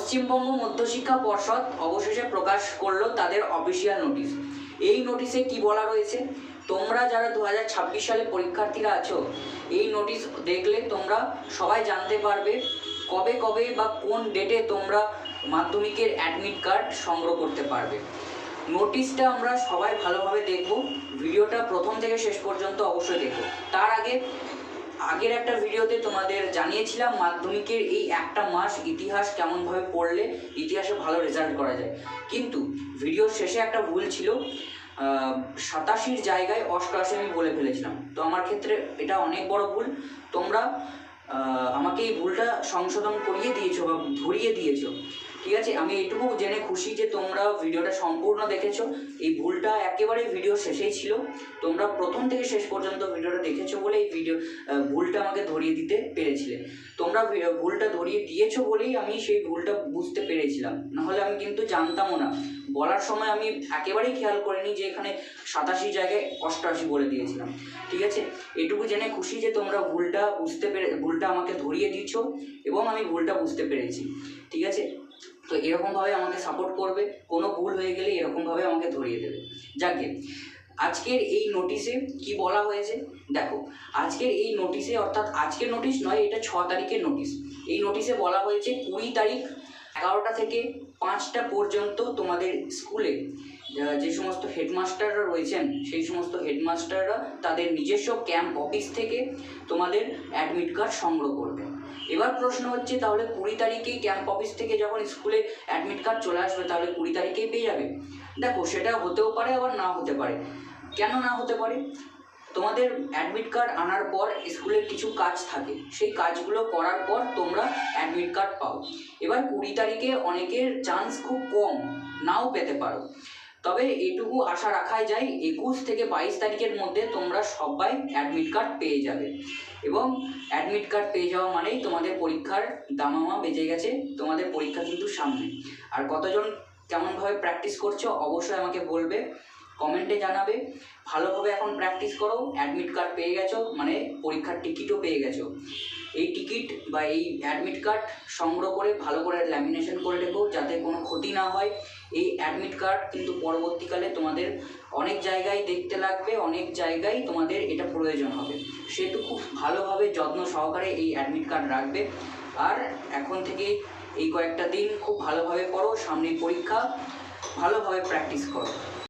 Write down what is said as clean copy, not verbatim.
পশ্চিমবঙ্গ মধ্যশিক্ষা পর্ষদ অবশেষে প্রকাশ করলো তাদের অফিসিয়াল নোটিশ। এই নোটিশে কি বলা রয়েছে, তোমরা যারা 2026 সালে পরীক্ষার্থীরা আছো, এই নোটিশ দেখলে তোমরা সবাই জানতে পারবে কবে কবে বা কোন ডেটে তোমরা মাধ্যমিকের অ্যাডমিট কার্ড সংগ্রহ করতে পারবে। নোটিশটা আমরা সবাই ভালোভাবে দেখব, ভিডিওটা প্রথম থেকে শেষ পর্যন্ত অবশ্যই দেখব। তার আগের একটা ভিডিওতে তোমাদের জানিয়েছিলাম মাধ্যমিকের এই একটা মাস ইতিহাস কেমনভাবে পড়লে ইতিহাসে ভালো রেজাল্ট করা যায়, কিন্তু ভিডিওর শেষে একটা ভুল ছিল, 87 জায়গায় 88 আমি বলে ফেলেছিলাম। তো আমার ক্ষেত্রে এটা অনেক বড় ভুল। তোমরা আমাকে এই ভুলটা সংশোধন করিয়ে দিয়েছো বা ধরিয়ে দিয়েছো, ঠিক আছে। আমি এটুকু জেনে খুশি যে তোমরা ভিডিওটা সম্পূর্ণ দেখেছো। এই ভুলটা একেবারে ভিডিও শেষেই ছিল, তোমরা প্রথম থেকে শেষ পর্যন্ত ভিডিওটা দেখেছো বলে এই ভুলটা আমাকে ধরিয়ে দিতে পেরেছিলে। তোমরা ভুলটা ধরিয়ে দিয়েছো বলেই আমি সেই ভুলটা বুঝতে পেরেছিলাম, নাহলে আমি কিন্তু জানতামও না। বলার সময় আমি একেবারেই খেয়াল করিনি যে এখানে 87 জায়গায় 88 বলে দিয়েছিলাম, ঠিক আছে। এটুকু জেনে খুশি যে তোমরা ভুলটা আমাকে ধরিয়ে দিয়েছো এবং আমি ভুলটা বুঝতে পেরেছি, ঠিক আছে। তো এরকমভাবে আমাকে সাপোর্ট করবে, কোনো ভুল হয়ে গেলে এরকমভাবে আমাকে ধরিয়ে দেবে। যাকে আজকের এই নোটিশে কি বলা হয়েছে দেখো, আজকের এই নোটিশে, অর্থাৎ আজকের নোটিশ নয়, এটা 6 তারিখের নোটিশ। এই নোটিশে বলা হয়েছে 20 তারিখ 11টা থেকে 5টা পর্যন্ত তোমাদের স্কুলে যে সমস্ত হেডমাস্টাররা রয়েছেন, সেই সমস্ত হেডমাস্টাররা তাদের নিজস্ব ক্যাম্প অফিস থেকে তোমাদের অ্যাডমিট কার্ড সংগ্রহ করবে। এবার প্রশ্ন হচ্ছে, তাহলে 20 তারিখেই ক্যাম্প অফিস থেকে যখন স্কুলে অ্যাডমিট কার্ড চলে আসবে, তাহলে 20 তারিখেই পেয়ে যাবে? দেখো, সেটা হতেও পারে, আবার না হতে পারে। কেন না হতে পারে? তোমাদের অ্যাডমিট কার্ড আনার পর স্কুলের কিছু কাজ থাকে, সেই কাজগুলো করার পর তোমরা অ্যাডমিট কার্ড পাও। এবার 20 তারিখে অনেকের চান্স খুব কম, নাও পেতে পারো। তবে এটুকু আশা রাখাই যায় 21 থেকে 22 তারিখের মধ্যে তোমরা সবাই অ্যাডমিট কার্ড পেয়ে যাবে। এবং অ্যাডমিট কার্ড পেয়ে যাওয়া মানেই তোমাদের পরীক্ষার দামামা বেজে গেছে, তোমাদের পরীক্ষা কিন্তু সামনে। আর কতজন কেমনভাবে প্র্যাকটিস করছো অবশ্যই আমাকে বলবে, কমেন্টে জানাবে। ভালোভাবে এখন প্র্যাকটিস করো, অ্যাডমিট কার্ড পেয়ে গেছো মানে পরীক্ষার টিকিটও পেয়ে গেছো। এই টিকিট বা এই অ্যাডমিট কার্ড সংগ্রহ করে ভালো করে ল্যামিনেশন করে রেখো, যাতে কোনো ক্ষতি না হয়। এই অ্যাডমিট কার্ড কিন্তু পরবর্তীকালে তোমাদের অনেক জায়গায় দেখতে লাগবে, অনেক জায়গায় তোমাদের এটা প্রয়োজন হবে, সেহেতু খুব ভালোভাবে যত্ন সহকারে এই অ্যাডমিট কার্ড রাখবে। আর এখন থেকে এই কয়েকটা দিন খুব ভালোভাবে পড়ো, সামনে পরীক্ষা, ভালোভাবে প্র্যাকটিস করো।